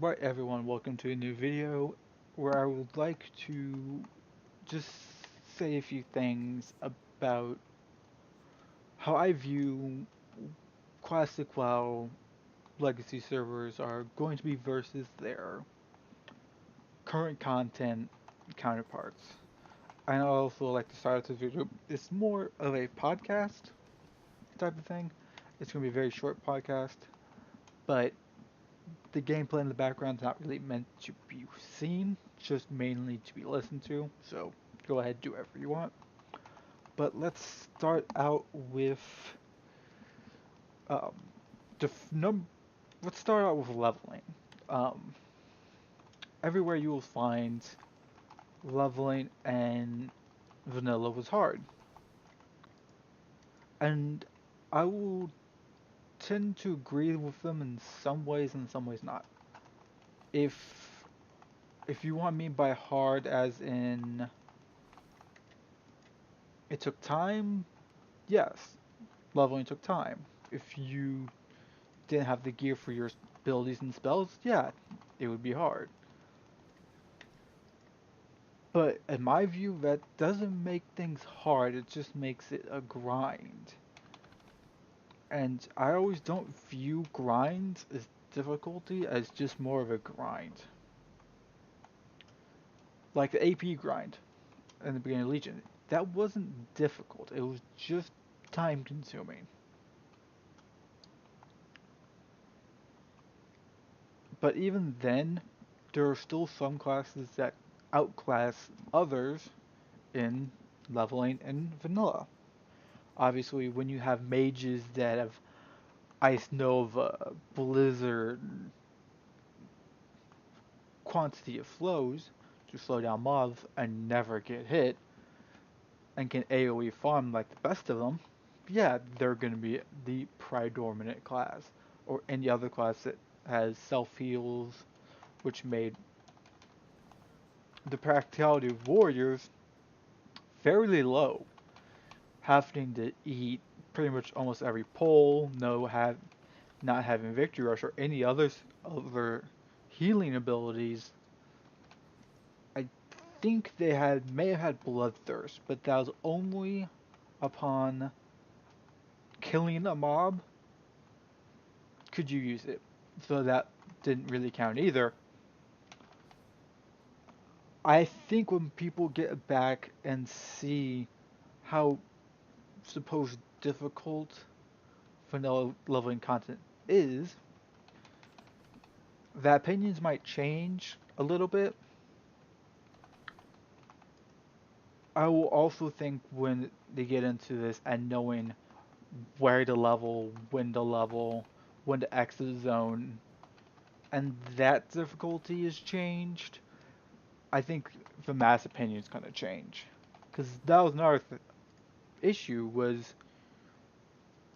Alright everyone, welcome to a new video where I would like to just say a few things about how I view classic WoW legacy servers are going to be versus their current content counterparts. And I also like to start this video. It's more of a podcast type of thing. It's going to be a very short podcast, but the gameplay in the background is not really meant to be seen, just mainly to be listened to. So go ahead, do whatever you want. But let's start out with um, the num. Let's start out with leveling. Um, Everywhere you will find leveling and vanilla was hard, and I will tend to agree with them in some ways and in some ways not. If if you want me by hard as in it took time, yes, leveling took time. If you didn't have the gear for your abilities and spells, yeah, it would be hard. But in my view, that doesn't make things hard, it just makes it a grind. And I always don't view grinds as difficulty as just more of a grind. Like the AP grind in the beginning of Legion, that wasn't difficult, it was just time consuming. But even then, there are still some classes that outclass others in leveling in vanilla. Obviously, when you have mages that have Ice Nova, Blizzard, quantity of flows to slow down mobs and never get hit, and can AoE farm like the best of them, yeah, they're going to be the predominant class. Or any other class that has self heals, which made the practicality of warriors fairly low, having to eat pretty much almost every pull, not having victory rush or any other healing abilities. I think they may have had bloodthirst, but that was only upon killing a mob could you use it. So that didn't really count either. I think when people get back and see how supposed difficult vanilla leveling content is, that opinions might change a little bit. I will also think when they get into this and knowing where to level, when to exit zone, and that difficulty is changed, I think the mass opinion is going to change. Because that was another issue was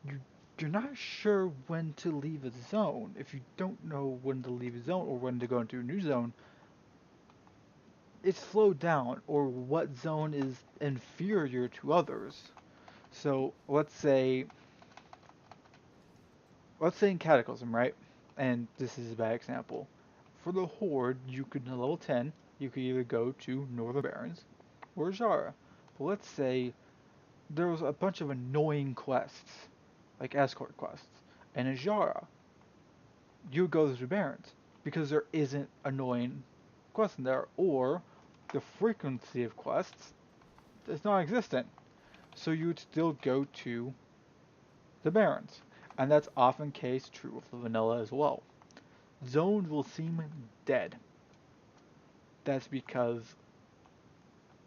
you you're not sure when to leave a zone. If you don't know when to leave a zone or when to go into a new zone, it's slowed down or what zone is inferior to others. So let's say in Cataclysm, right? And this is a bad example. For the Horde, you could in level 10, you could either go to Northern Barrens or Zara. But let's say there was a bunch of annoying quests, like escort quests, and in Zara, you would go to the Barrens because there isn't annoying quests in there, or the frequency of quests is non-existent. So you would still go to the Barrens, and that's often case true with the vanilla as well. Zones will seem dead. That's because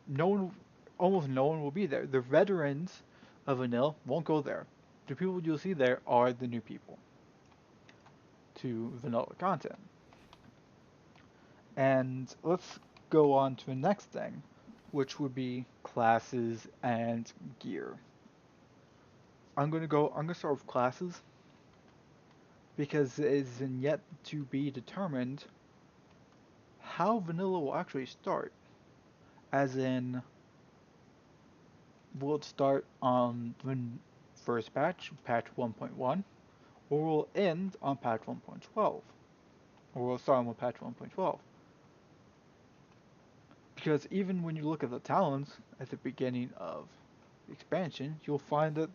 no one, almost no one will be there. The veterans of vanilla won't go there. The people you'll see there are the new people to vanilla content. And let's go on to the next thing, which would be classes and gear. I'm gonna start with classes because it is yet to be determined how vanilla will actually start. As in, will it start on the patch 1.1, or will it end on patch 1.12? or starting with patch 1.12. Because even when you look at the talents at the beginning of the expansion, you'll find that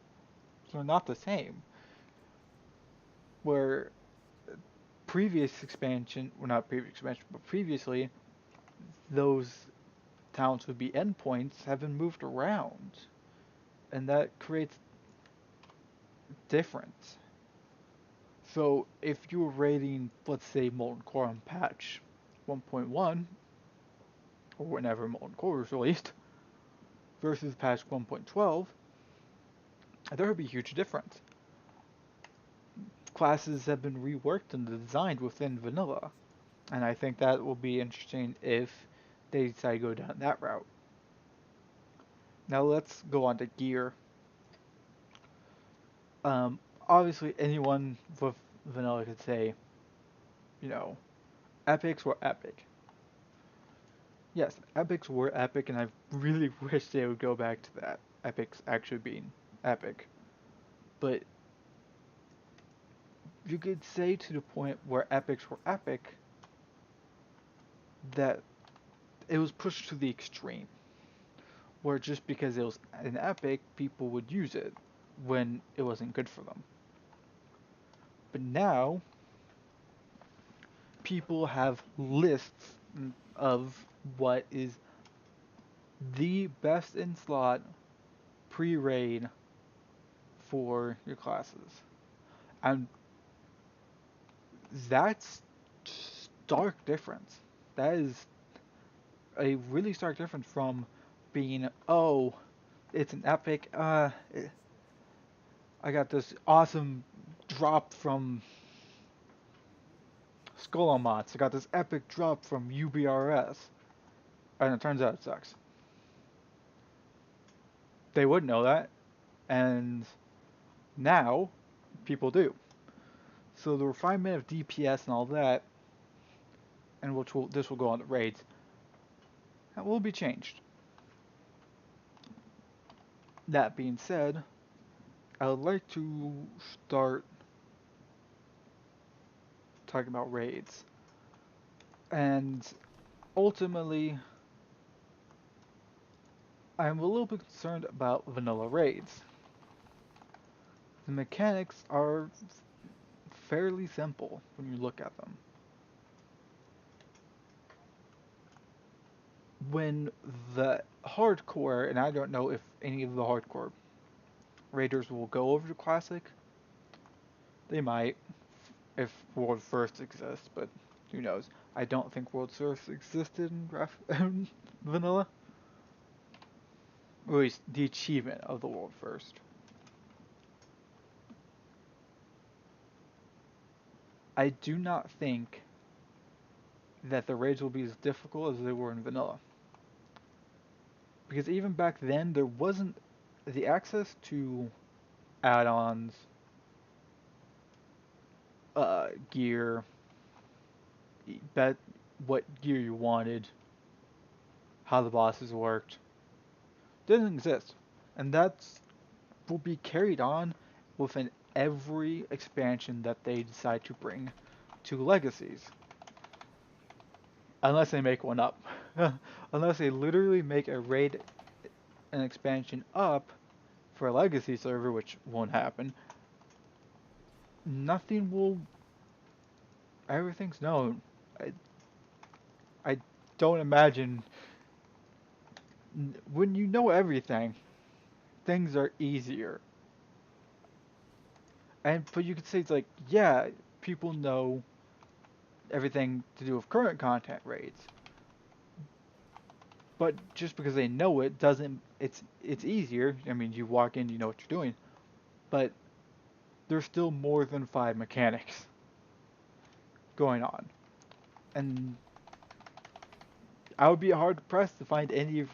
they're not the same. Where previous expansion, well not previous expansion, but previously, those talents would be endpoints have been moved around. And that creates difference. So if you were raiding, let's say, Molten Core on patch 1.1, or whenever Molten Core was released, versus patch 1.12, there would be a huge difference. Classes have been reworked and designed within vanilla, and I think that will be interesting if they decide to go down that route. Now let's go on to gear. Obviously, anyone with vanilla could say, you know, epics were epic. Yes, epics were epic, and I really wish they would go back to that. Epics actually being epic. But you could say to the point where epics were epic that it was pushed to the extreme. Where just because it was an epic, people would use it when it wasn't good for them. But now, people have lists of what is the best in slot pre-raid for your classes. And that's stark difference. That is a really stark difference from being, oh, it's an epic, I got this awesome drop from Skull on Mods. I got this epic drop from UBRS. And it turns out it sucks. They would know that. And now, people do. So the refinement of DPS and all that, and this will go on the raids, that will be changed. That being said, I would like to start talking about raids. And ultimately, I'm a little bit concerned about vanilla raids. The mechanics are fairly simple when you look at them. When the hardcore, and I don't know if any of the hardcore raiders will go over to Classic, they might if World First exists, but who knows. I don't think World First existed in vanilla. Or at least the achievement of the World First. I do not think that the raids will be as difficult as they were in vanilla. Because even back then, there wasn't the access to add-ons, gear, bet what gear you wanted, how the bosses worked. Didn't exist. And that's will be carried on within every expansion that they decide to bring to Legacies. Unless they make one up. Unless they literally make a raid, an expansion up for a Legacy server, which won't happen. Nothing will. Everything's known. I, I don't imagine. When you know everything, things are easier. But you could say it's like, yeah, people know everything to do with current content raids. But just because they know it doesn't it's easier. I mean, you walk in, you know what you're doing. But there's still more than 5 mechanics going on. And I would be hard pressed to find any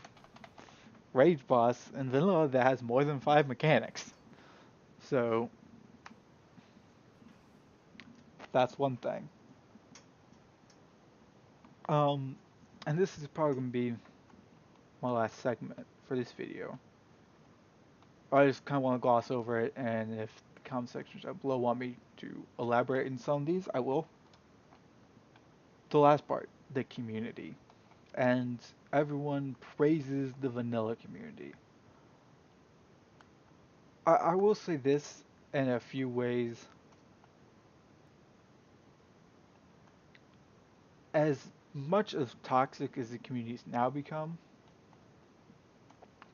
raid boss in vanilla that has more than 5 mechanics. So that's one thing. Um and this is probably gonna be my last segment for this video. I just kind of want to gloss over it, and if the comment section down below want me to elaborate in some of these, I will. the last part, the community. And everyone praises the vanilla community. I will say this in a few ways. As much as toxic as the communities now become,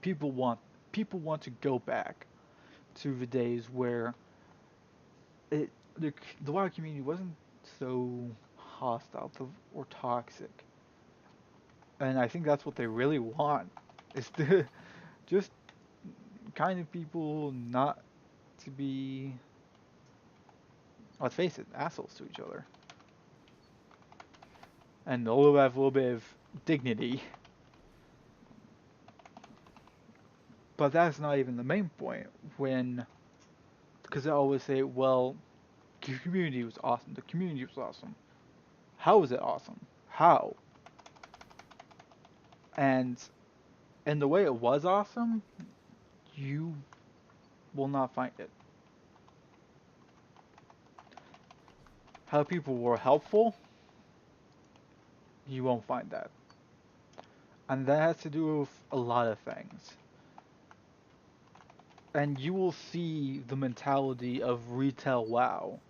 people want people want to go back to the days where it the WoW community wasn't so hostile or toxic. And I think that's what they really want is to just kind of people not to be, let's face it, assholes to each other. And a little have a little bit of dignity. But that's not even the main point. When, because I always say, well, the community was awesome. The community was awesome. How was it awesome? How? And in the way it was awesome, you will not find it. How people were helpful, you won't find that. And that has to do with a lot of things. And you will see the mentality of retail WoW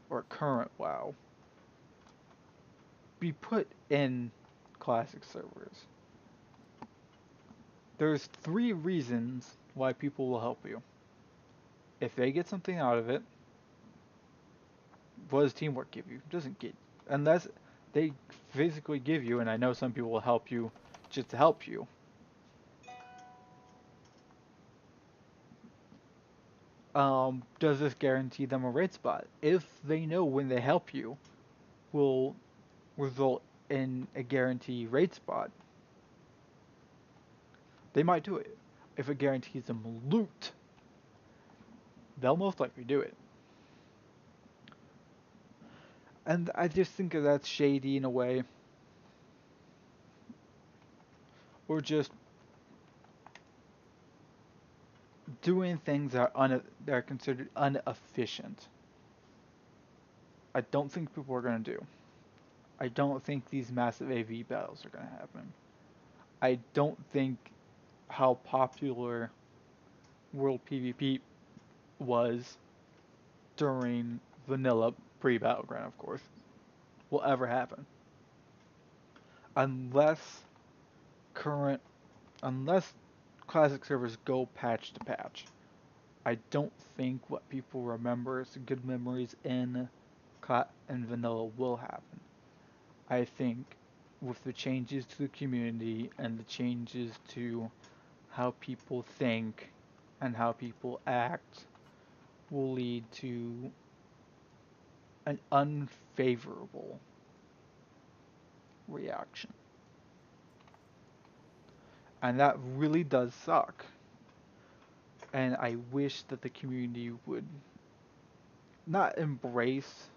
or current WoW be put in classic servers. There's three reasons why people will help you. If they get something out of it, what does teamwork give you? It doesn't get, unless they physically give you, and I know some people will help you just to help you. Does this guarantee them a raid spot? If they know when they help you will result in a guarantee raid spot, they might do it. If it guarantees them loot, they'll most likely do it. And I just think that that's shady in a way, or just doing things that are considered inefficient. I don't think people are going to do. I don't think these massive AV battles are going to happen. I don't think how popular World PvP was during vanilla pre-battleground, of course, will ever happen unless current unless classic servers go patch to patch. I don't think what people remember as good memories in vanilla will happen. I think with the changes to the community and the changes to how people think and how people act will lead to an unfavorable reaction. And that really does suck. And I wish that the community would not embrace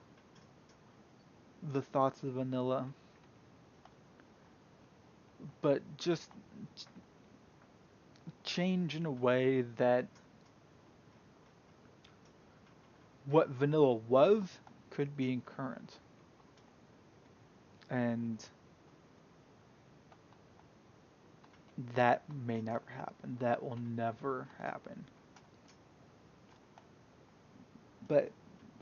the thoughts of vanilla, but just change in a way that what vanilla was could be in current. And that may never happen. That will never happen. But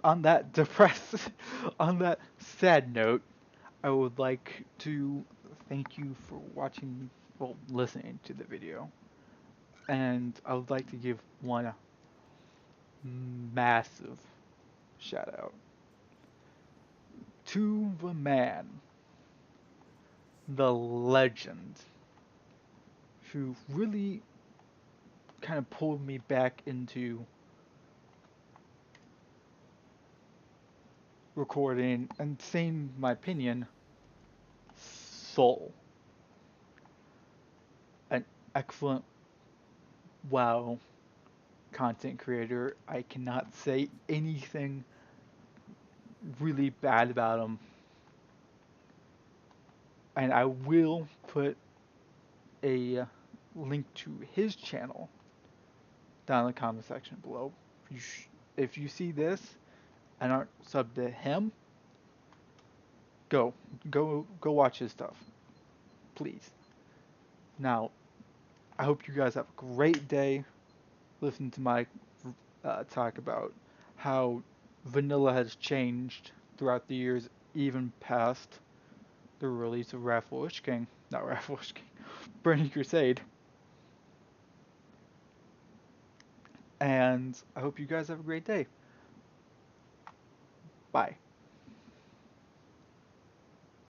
on that depressed, on that sad note, I would like to thank you for watching, well, listening to the video. And I would like to give one massive shout out to the man, the legend, who really kind of pulled me back into recording and saying my opinion. Soul, an excellent WoW content creator. I cannot say anything really bad about him. And I will put a link to his channel down in the comment section below. If you see this and aren't subbed to him, Go, go watch his stuff, please. Now, I hope you guys have a great day. Listen to my talk about how vanilla has changed throughout the years, even past the release of Wrath of the Lich King. Not Wrath of the Lich King. Burning Crusade. And I hope you guys have a great day. Bye.